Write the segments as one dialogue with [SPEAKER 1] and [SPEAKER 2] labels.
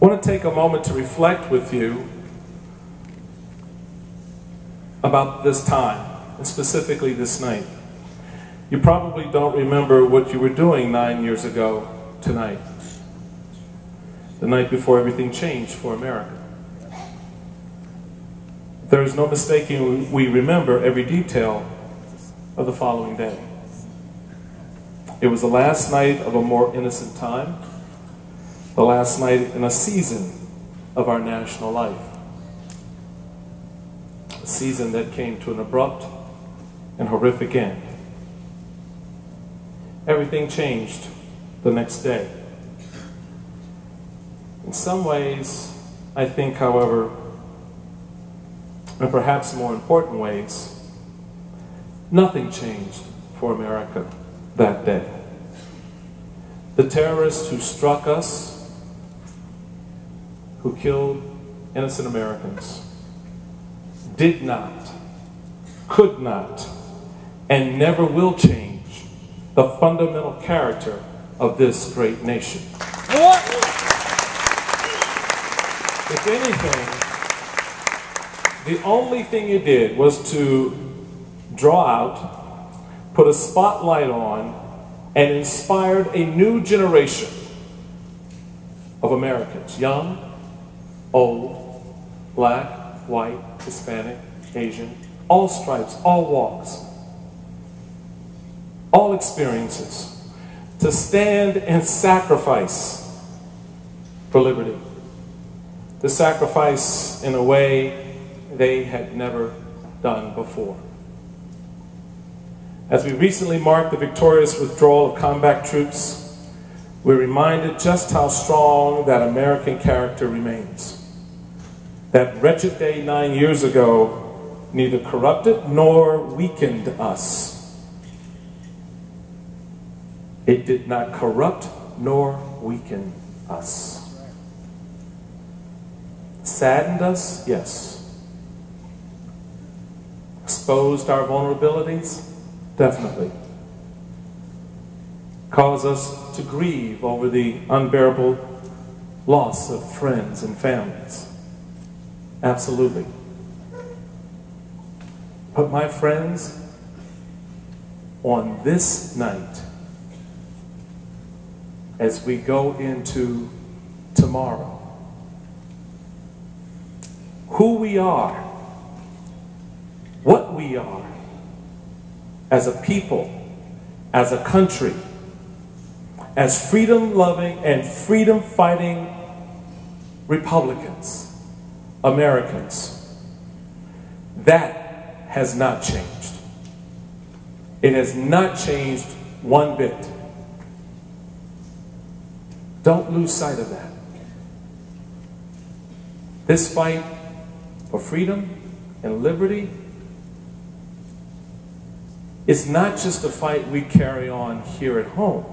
[SPEAKER 1] I want to take a moment to reflect with you about this time, and specifically this night. You probably don't remember what you were doing 9 years ago tonight, the night before everything changed for America. There is no mistaking we remember every detail of the following day. It was the last night of a more innocent time, the last night in a season of our national life. A season that came to an abrupt and horrific end. Everything changed the next day. In some ways, I think, however, and perhaps more important ways, nothing changed for America that day. The terrorists who struck us, who killed innocent Americans, did not, could not, and never will change the fundamental character of this great nation. If anything, the only thing it did was to draw out, put a spotlight on, and inspired a new generation of Americans, young, old, black, white, Hispanic, Asian, all stripes, all walks, all experiences, to stand and sacrifice for liberty. To sacrifice in a way they had never done before. As we recently marked the victorious withdrawal of combat troops, we're reminded just how strong that American character remains. That wretched day 9 years ago neither corrupted nor weakened us. It did not corrupt nor weaken us. Saddened us? Yes. Exposed our vulnerabilities? Definitely. Caused us to grieve over the unbearable loss of friends and families? Absolutely. But my friends, on this night, as we go into tomorrow, who we are, what we are, as a people, as a country, as freedom-loving and freedom-fighting Republicans, Americans, that has not changed. It has not changed one bit. Don't lose sight of that. This fight for freedom and liberty is not just a fight we carry on here at home.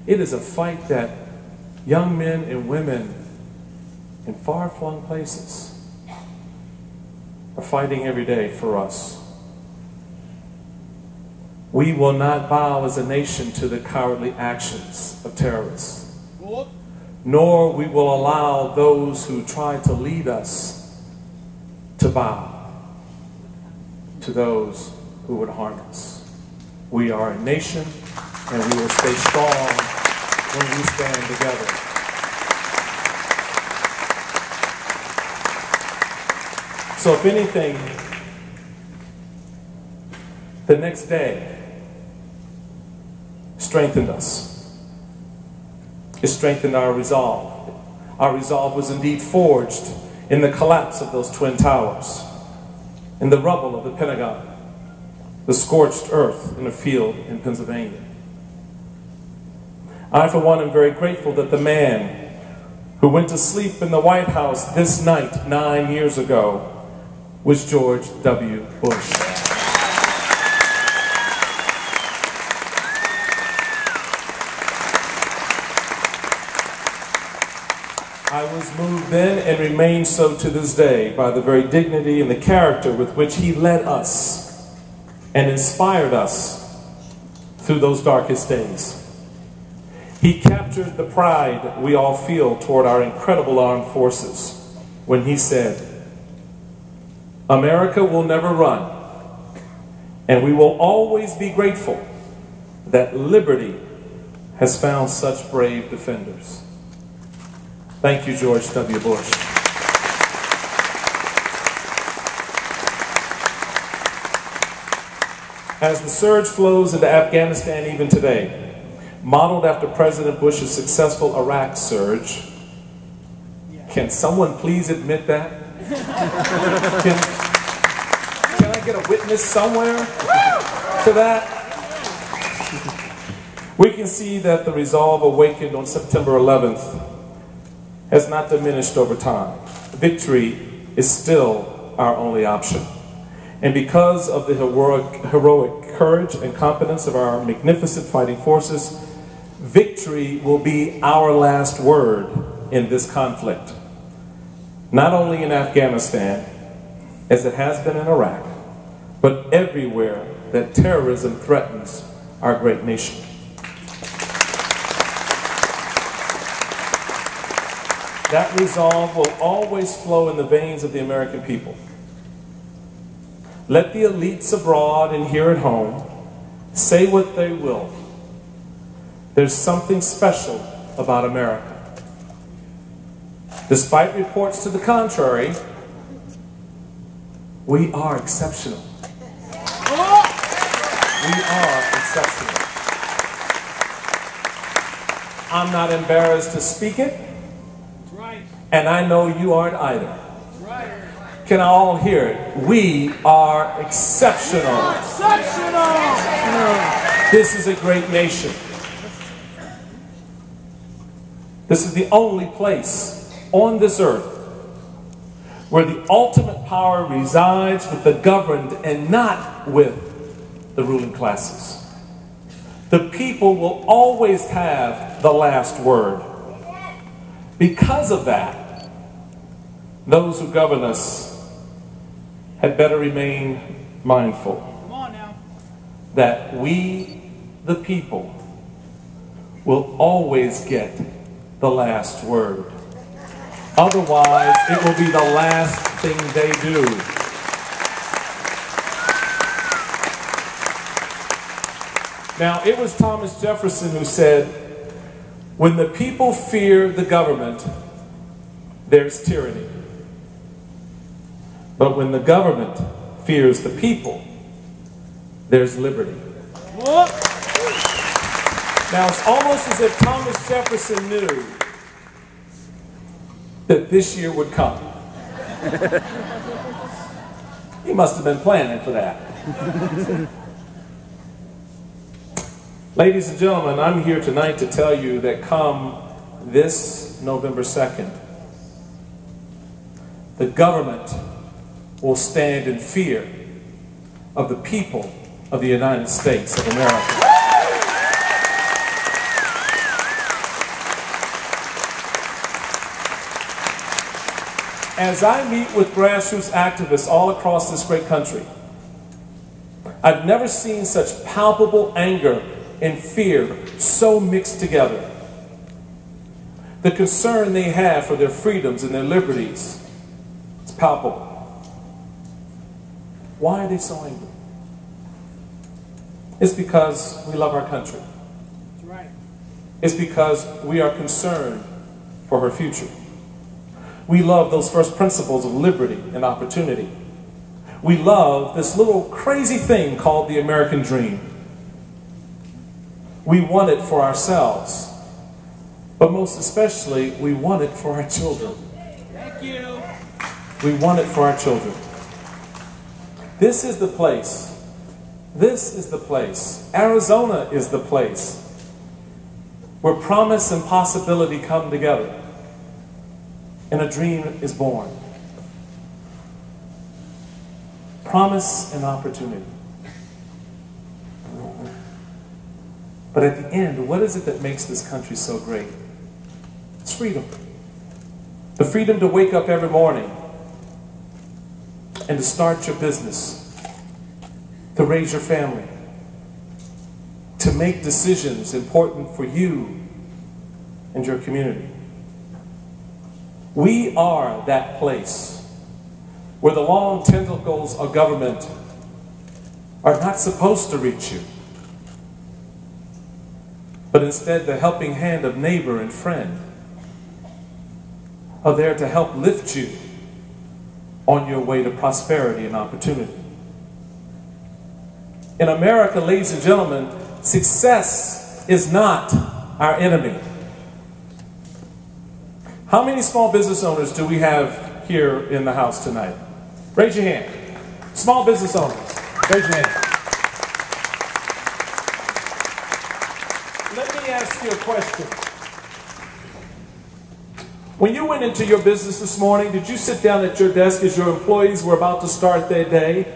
[SPEAKER 1] It is a fight that young men and women in far-flung places are fighting every day for us. We will not bow as a nation to the cowardly actions of terrorists, nor we will allow those who try to lead us to bow to those who would harm us. We are a nation, and we will stay strong when we stand together. So if anything, the next day strengthened us. It strengthened our resolve. Our resolve was indeed forged in the collapse of those Twin Towers, in the rubble of the Pentagon, the scorched earth in a field in Pennsylvania. I, for one, am very grateful that the man who went to sleep in the White House this night 9 years ago was George W. Bush. I was moved then and remain so to this day by the very dignity and the character with which he led us and inspired us through those darkest days. He captured the pride we all feel toward our incredible armed forces when he said, "America will never run, and we will always be grateful that liberty has found such brave defenders." Thank you, George W. Bush. As the surge flows into Afghanistan even today, modeled after President Bush's successful Iraq surge, can someone please admit that? Can I get a witness somewhere to that? We can see that the resolve awakened on September 11th has not diminished over time. Victory is still our only option. And because of the heroic courage and competence of our magnificent fighting forces, victory will be our last word in this conflict. Not only in Afghanistan, as it has been in Iraq, but everywhere that terrorism threatens our great nation. That resolve will always flow in the veins of the American people. Let the elites abroad and here at home say what they will. There's something special about America. Despite reports to the contrary, we are exceptional. We are exceptional. I'm not embarrassed to speak it, and I know you aren't either. Can I all hear it? We are exceptional. This is a great nation. This is the only place on this earth where the ultimate power resides with the governed and not with the ruling classes. The people will always have the last word. Because of that, those who govern us had better remain mindful that we, the people, will always get the last word. Otherwise, it will be the last thing they do. Now, it was Thomas Jefferson who said, "When the people fear the government, there's tyranny. But when the government fears the people, there's liberty." Now, it's almost as if Thomas Jefferson knew that this year would come. He must have been planning for that. Ladies and gentlemen, I'm here tonight to tell you that come this November 2nd, the government will stand in fear of the people of the United States of America. As I meet with grassroots activists all across this great country, I've never seen such palpable anger and fear so mixed together. The concern they have for their freedoms and their liberties is palpable. Why are they so angry? It's because we love our country. That's right. It's because we are concerned for her future. We love those first principles of liberty and opportunity. We love this little crazy thing called the American dream. We want it for ourselves, but most especially, we want it for our children. Thank you. We want it for our children. This is the place. This is the place. Arizona is the place where promise and possibility come together and a dream is born. Promise and opportunity. But at the end, what is it that makes this country so great? It's freedom. The freedom to wake up every morning and to start your business, to raise your family, to make decisions important for you and your community. We are that place where the long tentacles of government are not supposed to reach you, but instead the helping hand of neighbor and friend are there to help lift you on your way to prosperity and opportunity. In America, ladies and gentlemen, success is not our enemy. How many small business owners do we have here in the house tonight? Raise your hand. Small business owners, raise your hand. Let me ask you a question. When you went into your business this morning, did you sit down at your desk as your employees were about to start their day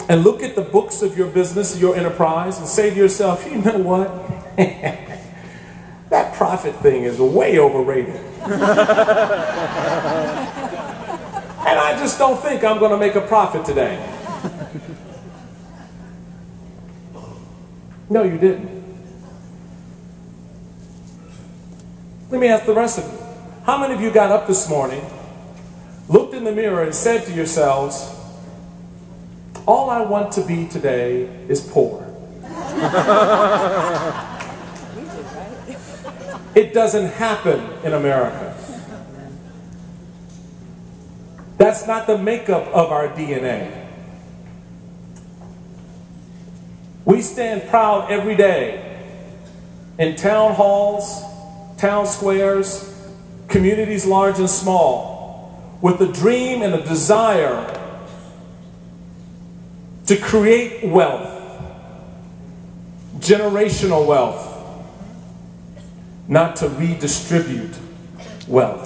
[SPEAKER 1] and look at the books of your business, your enterprise, and say to yourself, you know what? That profit thing is way overrated. And I just don't think I'm going to make a profit today. No, you didn't. Let me ask the rest of you. How many of you got up this morning, looked in the mirror, and said to yourselves, all I want to be today is poor? It doesn't happen in America. That's not the makeup of our DNA. We stand proud every day in town halls, town squares, communities large and small, with a dream and a desire to create wealth, generational wealth, not to redistribute wealth.